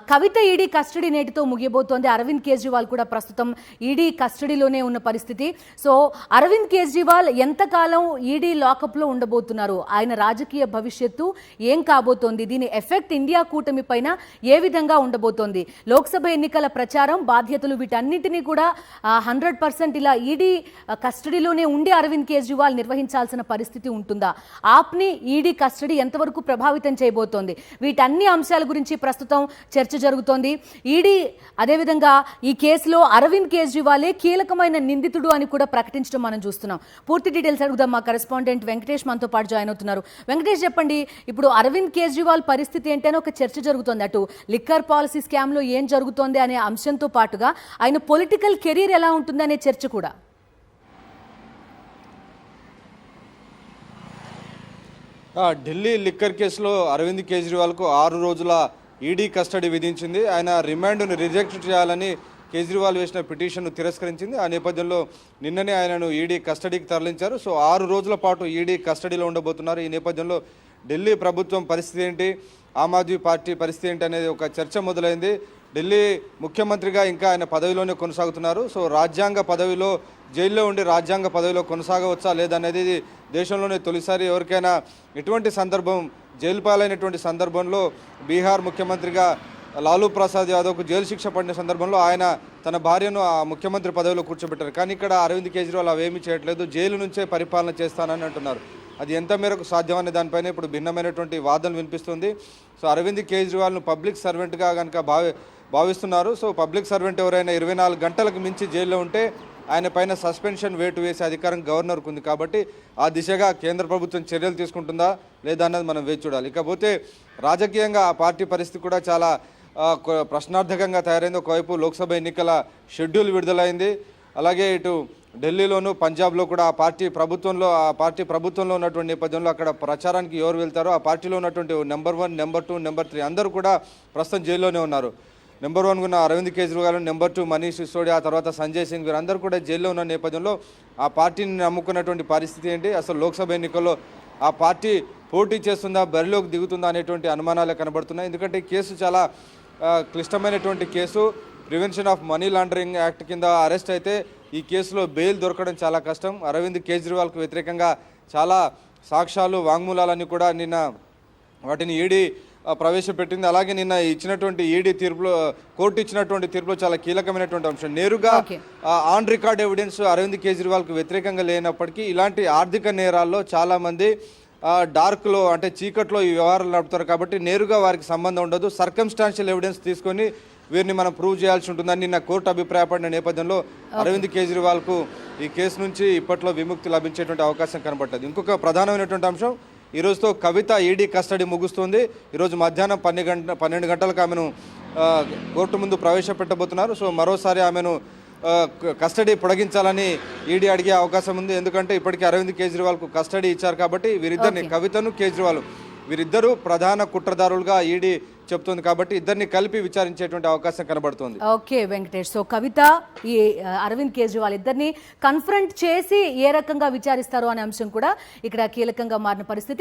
కవిత ED custody నేటితో ముగియబోతోంది. అరవింద్ కేజ్రీవాల్ కూడా ప్రస్తుతం ఈడీ కస్టడీలోనే ఉన్న పరిస్థితి. సో అరవింద్ కేజ్రీవాల్ ఎంతకాలం ఈడీ లాకప్లో ఉండబోతున్నారు, ఆయన రాజకీయ భవిష్యత్తు ఏం కాబోతోంది, దీని ఎఫెక్ట్ ఇండియా కూటమి పైన ఏ విధంగా ఉండబోతోంది, లోక్సభ ఎన్నికల ప్రచారం బాధ్యతలు వీటన్నిటినీ కూడా 100% ఇలా ఈడీ కస్టడీలోనే ఉండి అరవింద్ కేజ్రీవాల్ నిర్వహించాల్సిన పరిస్థితి ఉంటుందా, ఆప్ని ఈడీ కస్టడీ ఎంతవరకు ప్రభావితం చేయబోతోంది, వీటన్ని అంశాల గురించి ప్రస్తుతం చర్చ జరుగుతోంది. ఈడీ అదేవిధంగా ఈ కేసులో అరవింద్ కేజ్రీవాలే కీలకమైన నిందితుడు అని కూడా ప్రకటించడం మనం చూస్తున్నాం. పూర్తి డీటెయిల్స్ అడుగుదాం. మా కరెస్పాండెంట్ వెంకటేష్ మనతో పాటు జాయిన్ అవుతున్నారు. వెంకటేష్, చెప్పండి, ఇప్పుడు అరవింద్ కేజ్రీవాల్ పరిస్థితి ఏంటని ఒక చర్చ జరుగుతోంది. అటు లిక్కర్ పాలసీ స్కామ్ లో ఏం జరుగుతోంది అనే అంశంతో పాటుగా ఆయన పొలిటికల్ కెరీర్ ఎలా ఉంటుంది అనే చర్చ కూడా. ఢిల్లీ లిక్కర్ కేసులో అరవింద్ కేజ్రీవాల్కు 6 రోజుల ఈడీ కస్టడీ విధించింది. ఆయన రిమాండ్ను రిజెక్ట్ చేయాలని కేజ్రీవాల్ వేసిన పిటిషన్ను తిరస్కరించింది. ఆ నేపథ్యంలో నిన్ననే ఆయనను ఈడీ కస్టడీకి తరలించారు. సో 6 రోజుల పాటు ఈడీ కస్టడీలో ఉండబోతున్నారు. ఈ నేపథ్యంలో ఢిల్లీ ప్రభుత్వం పరిస్థితి ఏంటి, ఆమ్ ఆద్మీ పార్టీ పరిస్థితి ఏంటి అనేది ఒక చర్చ మొదలైంది. ఢిల్లీ ముఖ్యమంత్రిగా ఇంకా ఆయన పదవిలోనే కొనసాగుతున్నారు. సో రాజ్యాంగ పదవిలో జైల్లో ఉండి రాజ్యాంగ పదవిలో కొనసాగవచ్చా లేదనేది దేశంలోనే తొలిసారి ఎవరికైనా ఎటువంటి సందర్భం జైలు పాలైనటువంటి సందర్భంలో బీహార్ ముఖ్యమంత్రిగా లాలూ ప్రసాద్ యాదవ్కు జైలు శిక్ష పడిన సందర్భంలో ఆయన తన భార్యను ఆ ముఖ్యమంత్రి పదవిలో కూర్చోబెట్టారు. కానీ ఇక్కడ అరవింద్ కేజ్రీవాల్ అవేమీ చేయట్లేదు, జైలు నుంచే పరిపాలన చేస్తానని అంటున్నారు. అది ఎంత మేరకు సాధ్యమనే దానిపైన ఇప్పుడు భిన్నమైనటువంటి వాదనలు వినిపిస్తుంది. సో అరవింద్ కేజ్రీవాల్ను పబ్లిక్ సర్వెంట్గా కనుక భావిస్తున్నారు. సో పబ్లిక్ సర్వెంట్ ఎవరైనా 24 గంటలకు మించి జైల్లో ఉంటే ఆయన పైన సస్పెన్షన్ వేటు వేసే అధికారం గవర్నర్కు ఉంది. కాబట్టి ఆ దిశగా కేంద్ర ప్రభుత్వం చర్యలు తీసుకుంటుందా లేదా అన్నది మనం వేచి చూడాలి. ఇకపోతే రాజకీయంగా ఆ పార్టీ పరిస్థితి కూడా చాలా ప్రశ్నార్థకంగా తయారైంది. ఒకవైపు లోక్సభ ఎన్నికల షెడ్యూల్ విడుదలైంది. అలాగే ఇటు ఢిల్లీలోను పంజాబ్లో కూడా ఆ పార్టీ ప్రభుత్వంలో ఉన్నటువంటి నేపథ్యంలో అక్కడ ప్రచారానికి ఎవరు వెళ్తారో ఆ పార్టీలో ఉన్నటువంటి నెంబర్ 1, నెంబర్ 2, నెంబర్ 3 అందరూ కూడా ప్రస్తుతం జైల్లోనే ఉన్నారు. నెంబర్ 1 ఉన్న అరవింద్ కేజ్రీవాల్, నెంబర్ 2 మనీష్ సిసోడియా, ఆ తర్వాత సంజయ్ సింగ్, వీరందరూ కూడా జైల్లో ఉన్న నేపథ్యంలో ఆ పార్టీని నమ్ముకున్నటువంటి పరిస్థితి ఏంటి, అసలు లోక్సభ ఎన్నికల్లో ఆ పార్టీ పోటీ చేస్తుందా, బరిలోకి దిగుతుందా అనేటువంటి అనుమానాలే కనబడుతున్నాయి. ఎందుకంటే ఈ కేసు చాలా క్లిష్టమైనటువంటి case. Prevention of money laundering act కింద అరెస్ట్ అయితే ఈ కేసులో బెయిల్ దొరకడం చాలా కష్టం. అరవింద్ కేజ్రీవాల్కు వ్యతిరేకంగా చాలా సాక్ష్యాలు, వాంగ్మూలాలన్నీ కూడా నిన్న వాటిని ఈడీ ప్రవేశపెట్టింది. అలాగే నిన్న ఇచ్చినటువంటి ఈడీ తీర్పులో, కోర్టు ఇచ్చినటువంటి తీర్పులో చాలా కీలకమైనటువంటి అంశం, నేరుగా ఆన్ రికార్డ్ ఎవిడెన్స్ అరవింద్ కేజ్రీవాల్కు వ్యతిరేకంగా లేనప్పటికీ ఇలాంటి ఆర్థిక నేరాల్లో చాలామంది డార్క్లో అంటే చీకట్లో ఈ వ్యవహారాలు నడుపుతారు. కాబట్టి నేరుగా వారికి సంబంధం ఉండదు, సర్కమ్స్టాన్షియల్ ఎవిడెన్స్ తీసుకొని వీరిని మనం ప్రూవ్ చేయాల్సి ఉంటుందని నిన్న కోర్టు అభిప్రాయపడిన నేపథ్యంలో అరవింద్ కేజ్రీవాల్కు ఈ కేసు నుంచి ఇప్పట్లో విముక్తి లభించేటువంటి అవకాశం కనబడుతుంది. ఇంకొక ప్రధానమైనటువంటి అంశం, ఈరోజుతో కవిత ఈడీ కస్టడీ ముగుస్తుంది. ఈరోజు మధ్యాహ్నం 12 గంటలకు ఆమెను కోర్టు ముందు ప్రవేశపెట్టబోతున్నారు. సో మరోసారి ఆమెను కస్టడీ పొడిగించాలని ఈడీ అడిగే అవకాశం ఉంది. ఎందుకంటే ఇప్పటికీ అరవింద్ కేజ్రీవాల్కు కస్టడీ ఇచ్చారు కాబట్టి వీరిద్దరిని, కవితను కేజ్రీవాల్ వీరిద్దరూ ప్రధాన కుట్రదారులుగా ఈడీ చెప్తుంది. కాబట్టి ఇద్దరిని కలిపి విచారించేటువంటి అవకాశం కనబడుతుంది. ఓకే వెంకటేష్, సో కవిత, ఈ అరవింద్ కేజ్రీవాల్ ఇద్దరిని కన్ఫ్రంట్ చేసి ఏ రకంగా విచారిస్తారు అనే అంశం కూడా ఇక్కడ కీలకంగా మారిన పరిస్థితి.